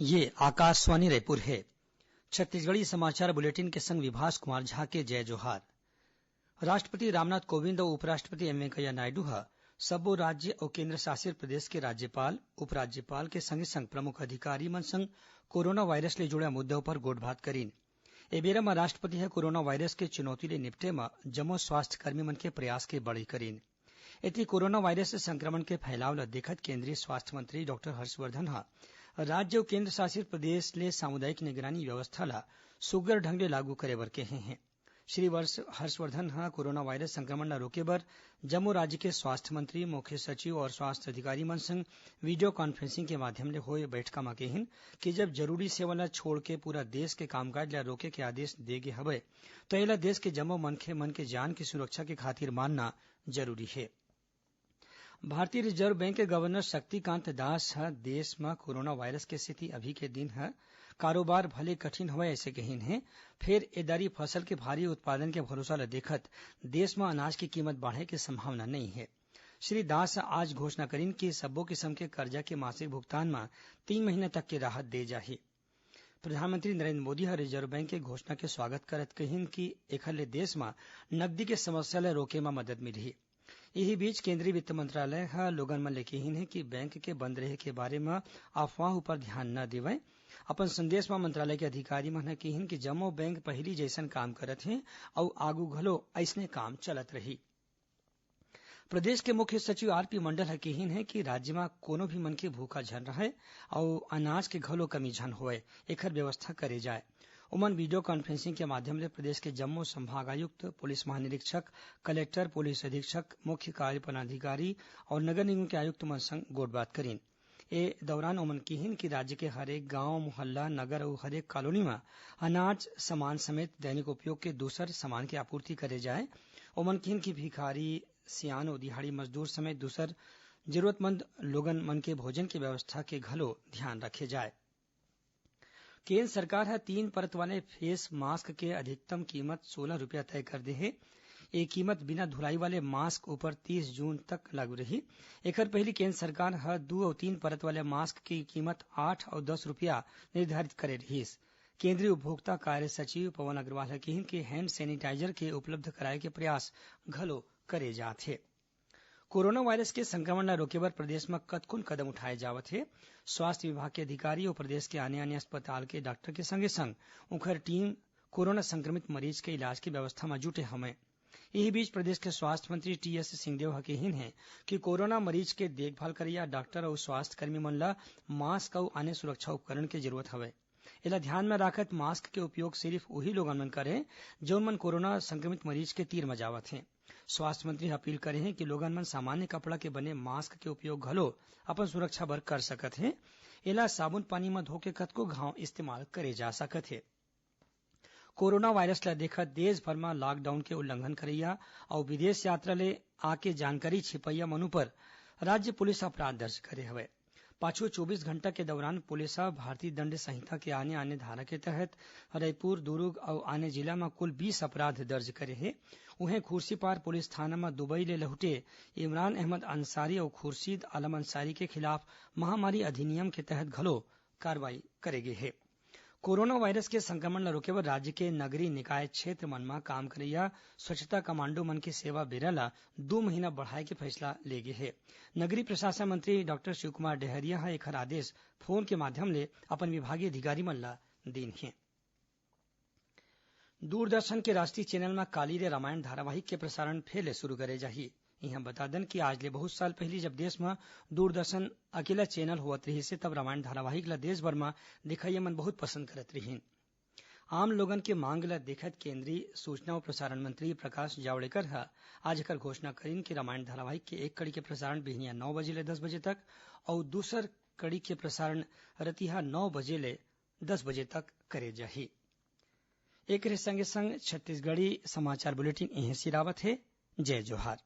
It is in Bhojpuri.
ये आकाशवाणी रायपुर है। छत्तीसगढ़ी समाचार बुलेटिन के संग विभास कुमार झा के जय जोहार। राष्ट्रपति रामनाथ कोविंद और उपराष्ट्रपति एम वेंकैया नायडू ह सब्बो राज्य और केन्द्र शासित प्रदेश के राज्यपाल उपराज्यपाल के संगे संग प्रमुख अधिकारी मन संग कोरोना वायरस ले जुड़े मुद्दों पर गोठबात करीन। ए बेरा म राष्ट्रपति ह कोरोना वायरस के चुनौती ले निपटे म जम्मो स्वास्थ्यकर्मी मन के प्रयास के बड़ाई करीन। एती कोरोना वायरस संक्रमण के फैलाव ल देखत केंद्रीय स्वास्थ्य मंत्री डॉक्टर हर्षवर्धन ह राज्य अउ केन्द्र शासित प्रदेश ले सामुदायिक निगरानी व्यवस्था ल सुग्घर ढंग ले लागू करे बर केहे हैं। श्री हर्षवर्धन ह कोरोना वायरस संक्रमण ल रोके बर जम्मो राज्य के स्वास्थ्य मंत्री मुख्य सचिव और स्वास्थ्य अधिकारी मन संग वीडियो कॉन्फ्रेंसिंग के माध्यम ले होए बैठका म केहिन कि जब जरूरी सेवा ल छोड़ के पूरा देश के कामकाज ल रोके के आदेश दे गे हवय तो एला देश के जम्मो मनखे मन के जान की सुरक्षा के खातिर मानना जरूरी है। भारतीय रिजर्व बैंक के गवर्नर शक्तिकांत दास ह देश म कोरोना वायरस के सेती अभी के दिन ह कारोबार भले कठिन होवय ऐसे कहिन हे। फेर ए दरी फसल के भारी उत्पादन के भरोसा ल देखत देश म अनाज की कीमत बाढ़े के संभावना नहीं है। श्री दास आज घोषणा करीन कि सब्बो किसम के कर्जा के मासिक भुगतान म 3 महीना तक के राहत दे जाही। प्रधानमंत्री नरेन्द्र मोदी ह रिजर्व बैंक के घोषणा के स्वागत करत कहिन कि एखर ले देश म नगदी के समस्या ल रोके म मदद मिलही। इही बीच केंद्रीय वित्त मंत्रालय ह लोगन मन ले केहिन है कि बैंक के बंद रहे के बारे म अफवाह उपर ध्यान न देवय। अपन संदेश म मंत्रालय के अधिकारी मन ह केहिन कि जम्मो बैंक पहिली जइसन काम करत हे अउ आघु घलो अइसने काम चलत रही। प्रदेश के मुख्य सचिव आरपी मंडल ह केहिन है कि राज्य म कोनो भी मनखे भूखा झन रहय अउ अनाज के घलो कमी झन होवय एखर व्यवस्था करे जाए। ओमन वीडियो कॉन्फ्रेंसिंग के माध्यम ले प्रदेश के जम्मो संभागायुक्त पुलिस महानिरीक्षक कलेक्टर पुलिस अधीक्षक मुख्य कार्यपालन अधिकारी और नगर निगम के आयुक्त मन संग गोठबात करीन। ए दौरान ओमन केहिन कि राज्य के हरेक गांव मोहल्ला नगर अउ हरेक कॉलोनी म अनाज सामान समेत दैनिक उपयोग के दूसर सामान के आपूर्ति करे जाए। ओमन केहिन कि भिखारी सियान और दिहाड़ी मजदूर समेत दूसर जरूरतमंद लोगन मन के भोजन के व्यवस्था के घलो ध्यान रखे जाए। केन्द्र सरकार ह 3 परत वाले फेस मास्क के अधिकतम कीमत 16 रूपया तय कर दे हे। ये कीमत बिना धुलाई वाले मास्क ऊपर 30 जून तक लागू रही। एकर पहिली केन्द्र सरकार ह 2 और 3 परत वाले मास्क की कीमत 8 और 10 रूपया निर्धारित करे रहिस। केंद्रीय उपभोक्ता कार्य सचिव पवन अग्रवाल ह केहिन कि हैंड सैनिटाइजर के उपलब्ध कराए के प्रयास घलो करे जात हे। कोरोना वायरस के संक्रमण ल रोके बर प्रदेश में कतकुन कदम उठाए जावत हे। स्वास्थ्य विभाग के अधिकारी और प्रदेश के आने आने अस्पताल के डॉक्टर के संगे संग उखर टीम कोरोना संक्रमित मरीज के इलाज की व्यवस्था में जुटे हवय। इही बीच प्रदेश के स्वास्थ्य मंत्री टीएस सिंहदेव ह केहिन है कि कोरोना मरीज के देखभाल करइया डॉक्टर अउ स्वास्थ्यकर्मी मन ल मास्क अउ अन्य सुरक्षा उपकरण के जरूरत हवय। एला ध्यान में राखत मास्क के उपयोग सिर्फ उही लोगन मन करे जौन मन कोरोना संक्रमित मरीज के तीर म जावत हे। स्वास्थ्य मंत्री अपील करे हैं कि लोगन मन सामान्य कपड़ा के बने मास्क के उपयोग घलो अपन सुरक्षा बर कर सकत हे। एला साबुन पानी म धोके कतको घांव इस्तेमाल करे जा सकत हे। कोरोना वायरस ल देखत देशभर म लॉकडाउन के उल्लंघन करइया अउ विदेश यात्रा ले आके जानकारी छिपइया मन उपर राज्य पुलिस अपराध दर्ज करे हवय। पाछू 24 घंटा के दौरान पुलिस ह भारतीय दंड संहिता के आने आने धारा के तहत रायपुर दुर्ग अउ आने जिला म कुल 20 अपराध दर्ज करे हे। उहें खुर्सीपार पुलिस थाना म दुबई ले लहुटे इमरान अहमद अंसारी अउ खुर्शीद आलम अंसारी के खिलाफ महामारी अधिनियम के तहत घलो कार्रवाई करे गे हे। कोरोना वायरस के संक्रमण ल रोके बर राज्य के नगरीय निकाय क्षेत्र मन म काम करइया स्वच्छता कमांडो मन के सेवा बेरा ल 2 महीना बढ़ाए के फैसला ले गे हे। नगरीय प्रशासन मंत्री डॉक्टर शिवकुमार डहरिया ह एखर आदेश फोन के माध्यम ले अपन विभागीय अधिकारी मन ल दीन हे। दूरदर्शन के राष्ट्रीय चैनल में काली रे रामायण धारावाहिक के प्रसारण फेर ले शुरू करे जाही। इहां बता दन कि आज ले बहुत साल पहिली जब देश में दूरदर्शन अकेला चैनल होवत रहिस हे तब रामायण धारावाहिक ल देशभर में दिखइया मन बहुत पसंद करत रहिन। आम लोगन के मांग ल देखत केंद्रीय सूचना और प्रसारण मंत्री प्रकाश जावड़ेकर ह आज एकर घोषणा करीन कि रामायण धारावाहिक के एक कड़ी के प्रसारण बिहनिया 9 बजे ले 10 बजे तक और दूसर कड़ी के प्रसारण रतिहा 9 बजे ले 10 बजे तक करे जाही। एक संगे संग छत्तीसगढ़ी समाचार बुलेटिन इहें सिरावत हे। जय जोहार।